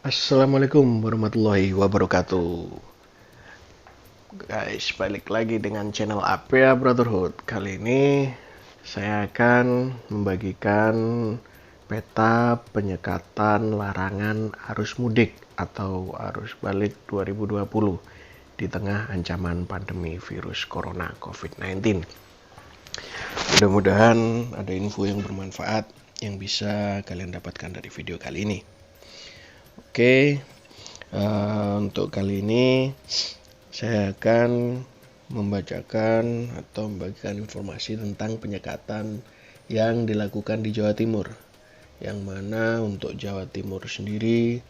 Assalamualaikum warahmatullahi wabarakatuh. Guys, balik lagi dengan channel Apea Brotherhood. Kali ini saya akan membagikan peta penyekatan larangan arus mudik atau arus balik 2020 di tengah ancaman pandemi virus corona COVID-19. Mudah-mudahan ada info yang bermanfaat yang bisa kalian dapatkan dari video kali ini. Oke, untuk kali ini saya akan membacakan atau membagikan informasi tentang penyekatan yang dilakukan di Jawa Timur, yang mana untuk Jawa Timur sendiri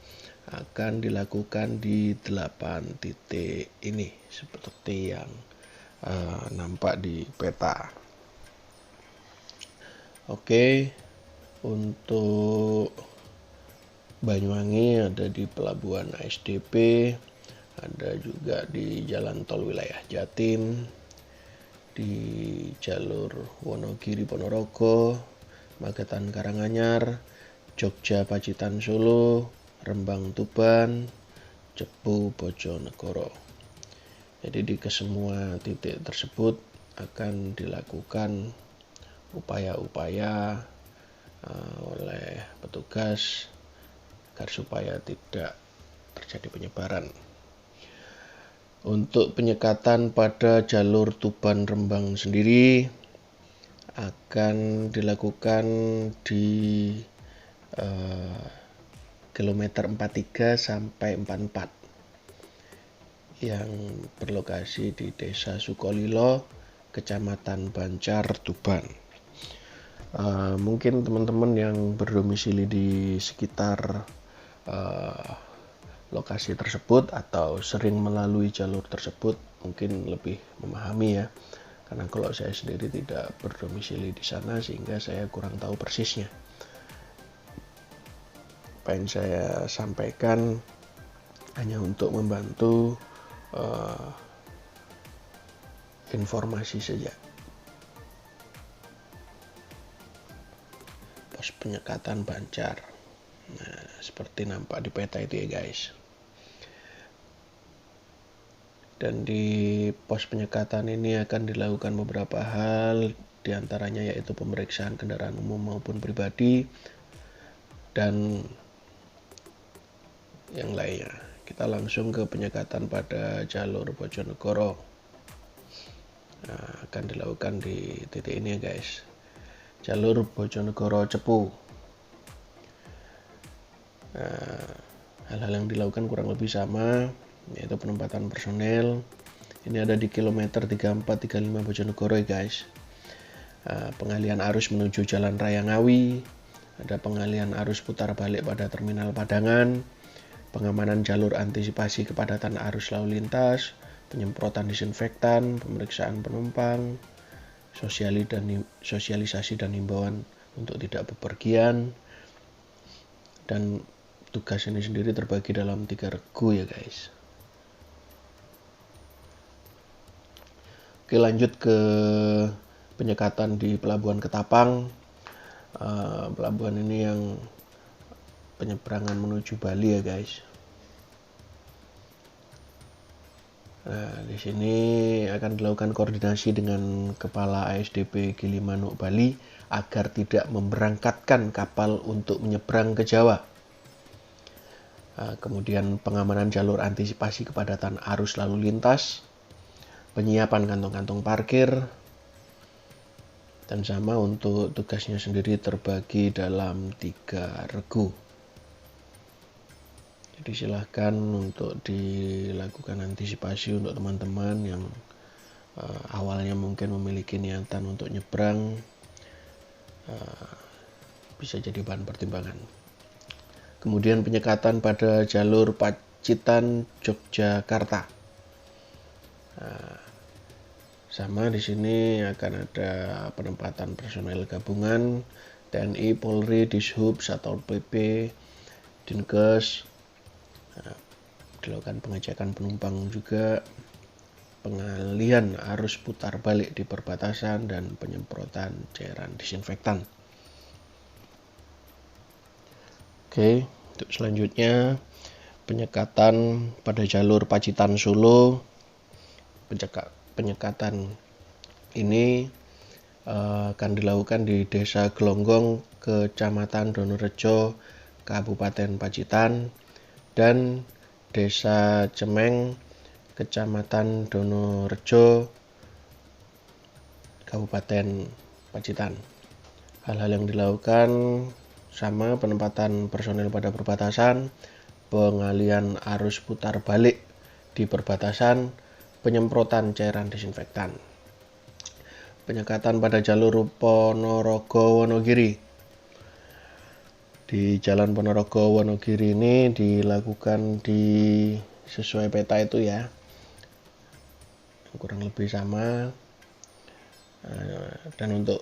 akan dilakukan di 8 titik ini seperti yang nampak di peta. Oke, untuk Banyuwangi ada di Pelabuhan ASDP, ada juga di Jalan Tol Wilayah Jatim, di jalur Wonogiri Ponorogo, Magetan Karanganyar, Jogja Pacitan Solo, Rembang Tuban, Cepu Bojonegoro. Jadi di kesemua titik tersebut akan dilakukan upaya-upaya oleh petugas agar supaya tidak terjadi penyebaran. Untuk penyekatan pada jalur Tuban Rembang sendiri akan dilakukan di kilometer 43 sampai 44 yang berlokasi di Desa Sukolilo, Kecamatan Bancar, Tuban. Mungkin teman-teman yang berdomisili di sekitar lokasi tersebut atau sering melalui jalur tersebut mungkin lebih memahami ya, karena kalau saya sendiri tidak berdomisili di sana sehingga saya kurang tahu persisnya. Apa yang saya sampaikan hanya untuk membantu informasi saja. Pos penyekatan Bancar, nah seperti nampak di peta itu ya guys. Dan di pos penyekatan ini akan dilakukan beberapa hal, diantaranya yaitu pemeriksaan kendaraan umum maupun pribadi dan yang lainnya. Kita langsung ke penyekatan pada jalur Bojonegoro. Nah, akan dilakukan di titik ini ya guys, jalur Bojonegoro Cepu. Nah, hal-hal yang dilakukan kurang lebih sama, yaitu penempatan personel. Ini ada di kilometer 34-35 Bojonegoro ya guys. Pengalihan arus menuju Jalan Raya Ngawi, ada pengalihan arus putar balik pada Terminal Padangan, pengamanan jalur antisipasi kepadatan arus lalu lintas, penyemprotan disinfektan, pemeriksaan penumpang, sosialisasi dan himbauan untuk tidak bepergian. Dan tugas ini sendiri terbagi dalam 3 regu ya guys. Oke, lanjut ke penyekatan di Pelabuhan Ketapang. Pelabuhan ini yang penyeberangan menuju Bali ya guys. Nah, di sini akan dilakukan koordinasi dengan Kepala ASDP Gilimanuk Bali agar tidak memberangkatkan kapal untuk menyeberang ke Jawa. Kemudian pengamanan jalur antisipasi kepadatan arus lalu lintas, penyiapan kantong-kantong parkir, dan sama untuk tugasnya sendiri terbagi dalam 3 regu. Jadi silahkan untuk dilakukan antisipasi untuk teman-teman yang awalnya mungkin memiliki niatan untuk nyebrang, bisa jadi bahan pertimbangan. Kemudian penyekatan pada jalur Pacitan Yogyakarta. Sama di sini akan ada penempatan personel gabungan TNI, Polri, Dishub, Satpol PP, Dinkes. Dilakukan pengecekan penumpang juga, pengalihan arus putar balik di perbatasan, dan penyemprotan cairan disinfektan. Oke, untuk selanjutnya penyekatan pada jalur Pacitan Solo. Penyekatan ini akan dilakukan di Desa Glonggong, Kecamatan Donorejo, Kabupaten Pacitan, dan Desa Cemeng, Kecamatan Donorejo, Kabupaten Pacitan. Hal-hal yang dilakukan sama: penempatan personel pada perbatasan, pengalian arus putar balik di perbatasan, penyemprotan cairan disinfektan. Penyekatan pada jalur Ponorogo-Wonogiri. Di Jalan Ponorogo-Wonogiri ini dilakukan sesuai peta itu ya, kurang lebih sama. Dan untuk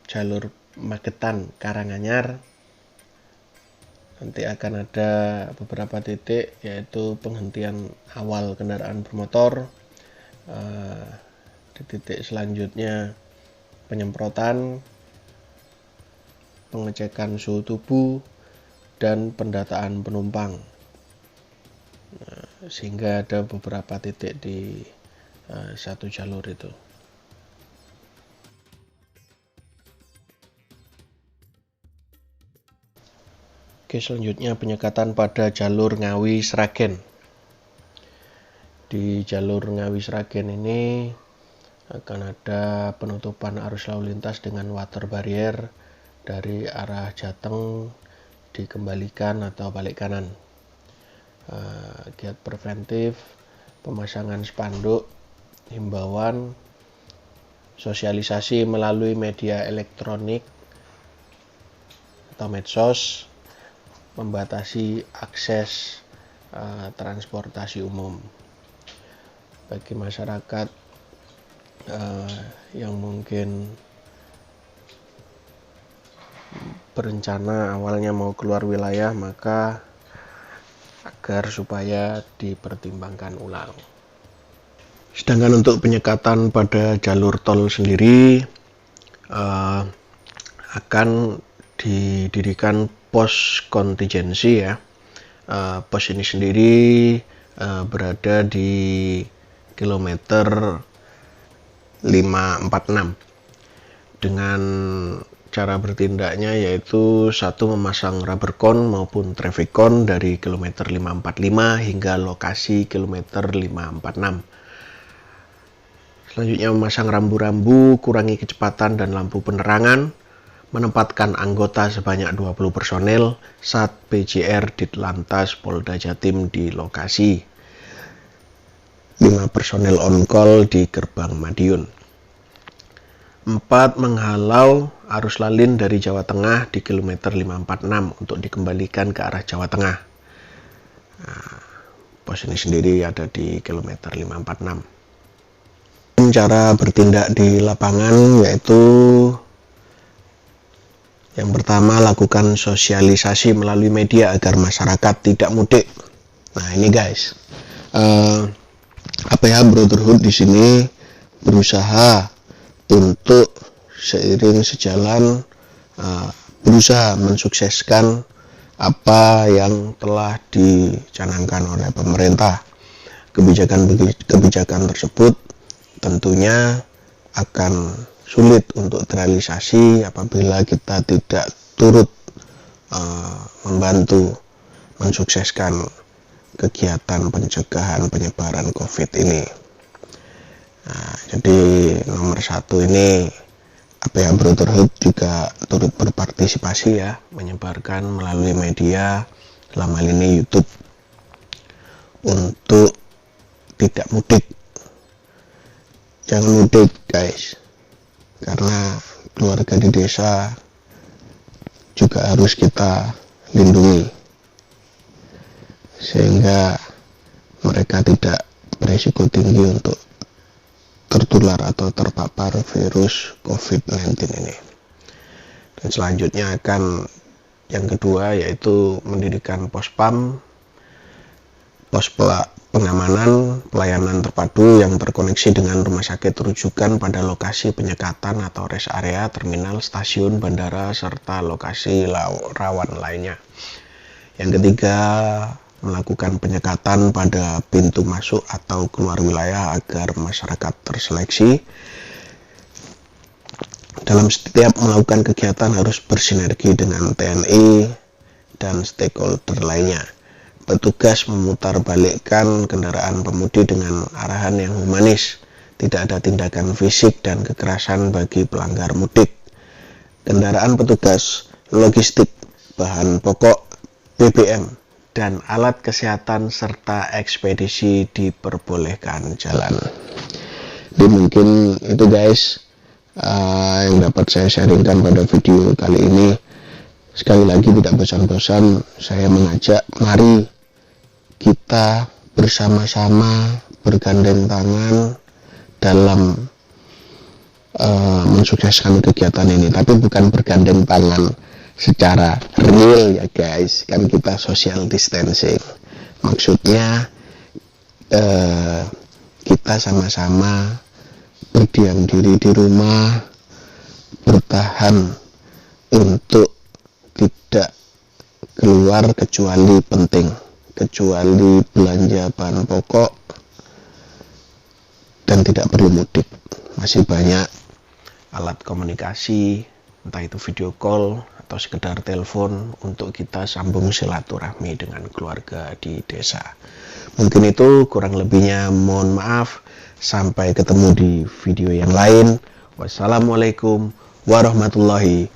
jalur Magetan Karanganyar nanti akan ada beberapa titik, yaitu penghentian awal kendaraan bermotor, di titik selanjutnya penyemprotan, pengecekan suhu tubuh, dan pendataan penumpang. Sehingga ada beberapa titik di satu jalur itu. Oke, selanjutnya penyekatan pada jalur Ngawi-Sragen. Di jalur Ngawi-Sragen ini akan ada penutupan arus lalu lintas dengan water barrier dari arah Jateng dikembalikan atau balik kanan. Giat preventif, pemasangan spanduk, himbauan, sosialisasi melalui media elektronik atau medsos, membatasi akses transportasi umum. Bagi masyarakat yang mungkin berencana awalnya mau keluar wilayah, maka agar supaya dipertimbangkan ulang. Sedangkan untuk penyekatan pada jalur tol sendiri akan didirikan pos kontingensi ya. Pos ini sendiri berada di kilometer 546. Dengan cara bertindaknya yaitu satu, memasang rubber cone maupun traffic cone dari kilometer 545 hingga lokasi kilometer 546. Selanjutnya memasang rambu-rambu, kurangi kecepatan dan lampu penerangan, menempatkan anggota sebanyak 20 personel, Sat PJR Ditlantas Polda Jatim di lokasi, 5 personel on call di gerbang Madiun. 4. Menghalau arus lalin dari Jawa Tengah di kilometer 546 untuk dikembalikan ke arah Jawa Tengah. Pos ini sendiri ada di kilometer 546. Cara bertindak di lapangan yaitu yang pertama, lakukan sosialisasi melalui media agar masyarakat tidak mudik. Nah ini guys, APH Brotherhood di sini berusaha untuk seiring sejalan berusaha mensukseskan apa yang telah dicanangkan oleh pemerintah. Kebijakan tersebut tentunya akan sulit untuk terrealisasi apabila kita tidak turut membantu mensukseskan kegiatan pencegahan penyebaran COVID ini. Jadi nomor 1 ini APH Brotherhood juga turut berpartisipasi ya, menyebarkan melalui media, dalam hal ini YouTube, untuk tidak mudik. Jangan mudik guys, karena keluarga di desa juga harus kita lindungi sehingga mereka tidak beresiko tinggi untuk tertular atau terpapar virus COVID-19 ini. Dan selanjutnya akan yang kedua yaitu mendirikan pos PAM, pos pengamanan pelayanan terpadu yang terkoneksi dengan rumah sakit rujukan pada lokasi penyekatan atau rest area, terminal, stasiun, bandara, serta lokasi rawan lainnya. Yang ketiga, melakukan penyekatan pada pintu masuk atau keluar wilayah agar masyarakat terseleksi. Dalam setiap melakukan kegiatan harus bersinergi dengan TNI dan stakeholder lainnya. Petugas memutarbalikkan kendaraan pemudi dengan arahan yang humanis. Tidak ada tindakan fisik dan kekerasan bagi pelanggar mudik. Kendaraan petugas, logistik, bahan pokok, BBM, dan alat kesehatan serta ekspedisi diperbolehkan jalan. Jadi mungkin itu guys yang dapat saya sharingkan pada video kali ini. Sekali lagi tidak bosan-bosan saya mengajak, mari kita bersama-sama bergandeng tangan dalam mensukseskan kegiatan ini, tapi bukan bergandeng tangan secara real ya guys, kan kita social distancing, maksudnya kita sama-sama berdiam diri di rumah, bertahan untuk tidak keluar kecuali penting, kecuali belanja bahan pokok, dan tidak perlu mudik. Masih banyak alat komunikasi, entah itu video call atau sekedar telepon untuk kita sambung silaturahmi dengan keluarga di desa. Mungkin itu, kurang lebihnya mohon maaf. Sampai ketemu di video yang lain. Wassalamualaikum warahmatullahi